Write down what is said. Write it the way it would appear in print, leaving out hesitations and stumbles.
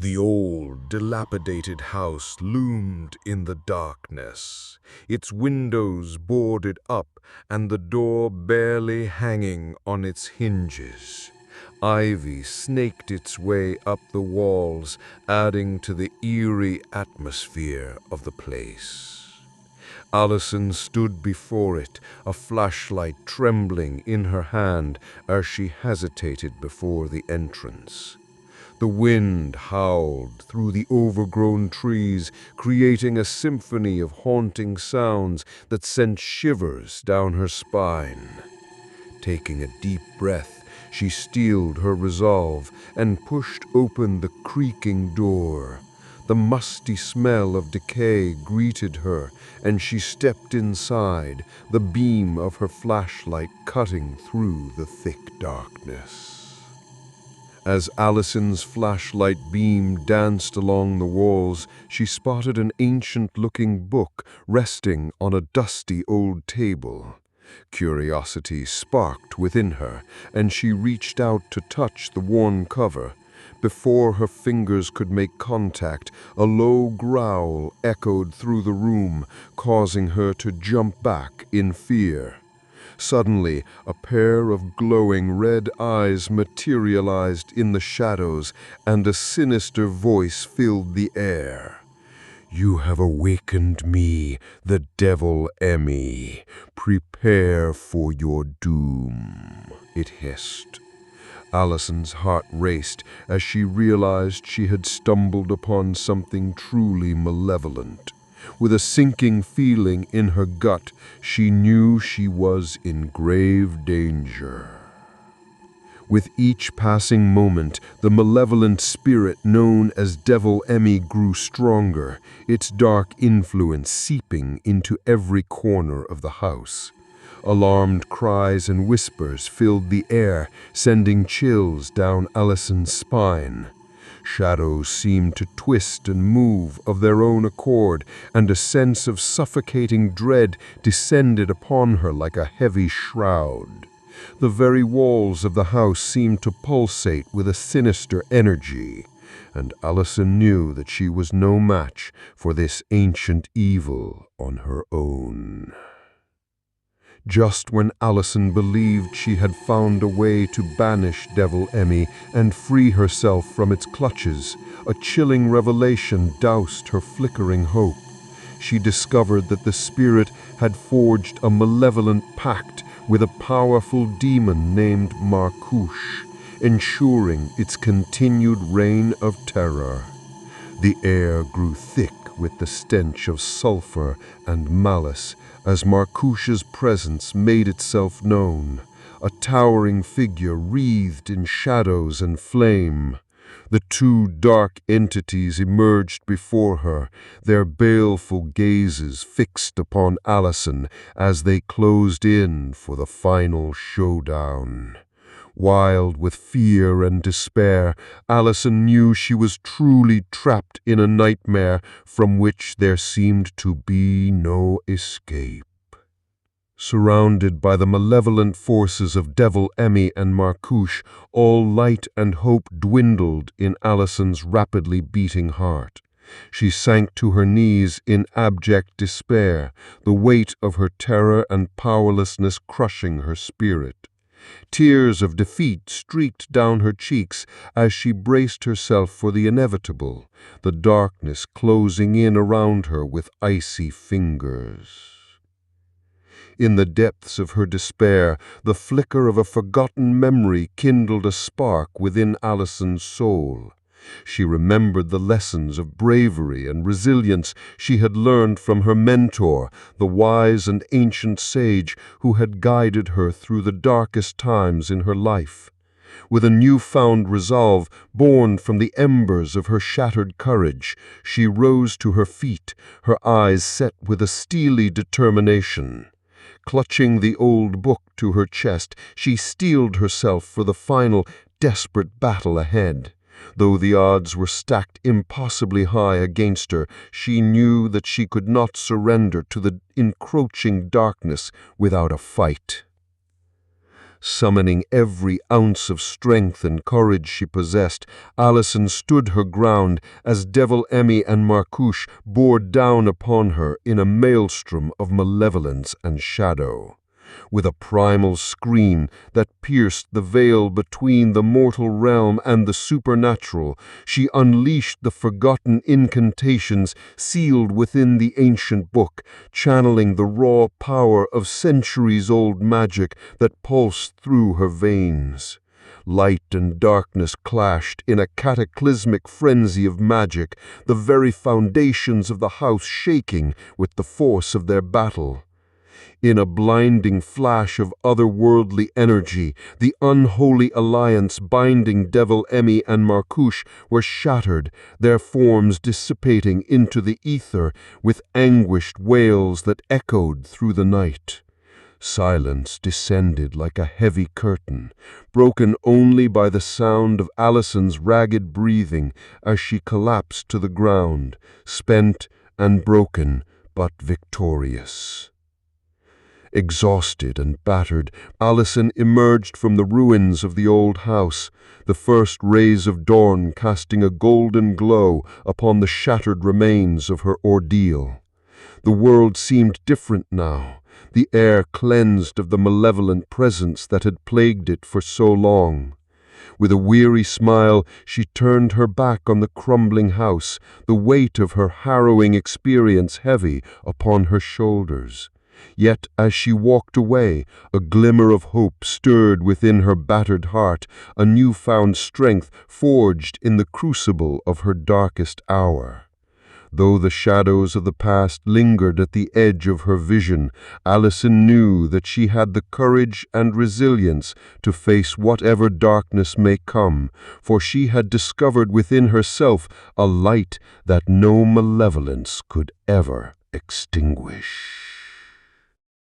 The old, dilapidated house loomed in the darkness, its windows boarded up and the door barely hanging on its hinges. Ivy snaked its way up the walls, adding to the eerie atmosphere of the place. Allison stood before it, a flashlight trembling in her hand as she hesitated before the entrance. The wind howled through the overgrown trees, creating a symphony of haunting sounds that sent shivers down her spine. Taking a deep breath, she steeled her resolve and pushed open the creaking door. The musty smell of decay greeted her, and she stepped inside, the beam of her flashlight cutting through the thick darkness. As Allison's flashlight beam danced along the walls, she spotted an ancient-looking book resting on a dusty old table. Curiosity sparked within her, and she reached out to touch the worn cover. Before her fingers could make contact, a low growl echoed through the room, causing her to jump back in fear. Suddenly, a pair of glowing red eyes materialized in the shadows, and a sinister voice filled the air. "You have awakened me, the devil Emmy. Prepare for your doom," it hissed. Allison's heart raced as she realized she had stumbled upon something truly malevolent. With a sinking feeling in her gut, she knew she was in grave danger. With each passing moment, the malevolent spirit known as Devil Emmy grew stronger, its dark influence seeping into every corner of the house. Alarmed cries and whispers filled the air, sending chills down Allison's spine. Shadows seemed to twist and move of their own accord, and a sense of suffocating dread descended upon her like a heavy shroud. The very walls of the house seemed to pulsate with a sinister energy, and Allison knew that she was no match for this ancient evil on her own. Just when Allison believed she had found a way to banish Devil Emmy and free herself from its clutches, a chilling revelation doused her flickering hope. She discovered that the spirit had forged a malevolent pact with a powerful demon named Marcouche, ensuring its continued reign of terror. The air grew thick with the stench of sulfur and malice as Marcouche's presence made itself known, a towering figure wreathed in shadows and flame. The two dark entities emerged before her, their baleful gazes fixed upon Allison as they closed in for the final showdown. Wild with fear and despair, Allison knew she was truly trapped in a nightmare from which there seemed to be no escape. Surrounded by the malevolent forces of Devil Emmy and Marcouche, all light and hope dwindled in Allison's rapidly beating heart. She sank to her knees in abject despair, the weight of her terror and powerlessness crushing her spirit. Tears of defeat streaked down her cheeks as she braced herself for the inevitable, the darkness closing in around her with icy fingers. In the depths of her despair, the flicker of a forgotten memory kindled a spark within Allison's soul. She remembered the lessons of bravery and resilience she had learned from her mentor, the wise and ancient sage who had guided her through the darkest times in her life. With a newfound resolve born from the embers of her shattered courage, she rose to her feet, her eyes set with a steely determination. Clutching the old book to her chest, she steeled herself for the final, desperate battle ahead. Though the odds were stacked impossibly high against her, she knew that she could not surrender to the encroaching darkness without a fight. Summoning every ounce of strength and courage she possessed, Alison stood her ground as Devil Emmy and Marcouche bore down upon her in a maelstrom of malevolence and shadow. With a primal scream that pierced the veil between the mortal realm and the supernatural, she unleashed the forgotten incantations sealed within the ancient book, channeling the raw power of centuries-old magic that pulsed through her veins. Light and darkness clashed in a cataclysmic frenzy of magic, the very foundations of the house shaking with the force of their battle. In a blinding flash of otherworldly energy, the unholy alliance binding Devil Emmy and Marcouche were shattered, their forms dissipating into the ether with anguished wails that echoed through the night. Silence descended like a heavy curtain, broken only by the sound of Alison's ragged breathing as she collapsed to the ground, spent and broken, but victorious. Exhausted and battered, Alison emerged from the ruins of the old house, the first rays of dawn casting a golden glow upon the shattered remains of her ordeal. The world seemed different now, the air cleansed of the malevolent presence that had plagued it for so long. With a weary smile, she turned her back on the crumbling house, the weight of her harrowing experience heavy upon her shoulders. Yet as she walked away, a glimmer of hope stirred within her battered heart, a newfound strength forged in the crucible of her darkest hour. Though the shadows of the past lingered at the edge of her vision, Alison knew that she had the courage and resilience to face whatever darkness may come, for she had discovered within herself a light that no malevolence could ever extinguish.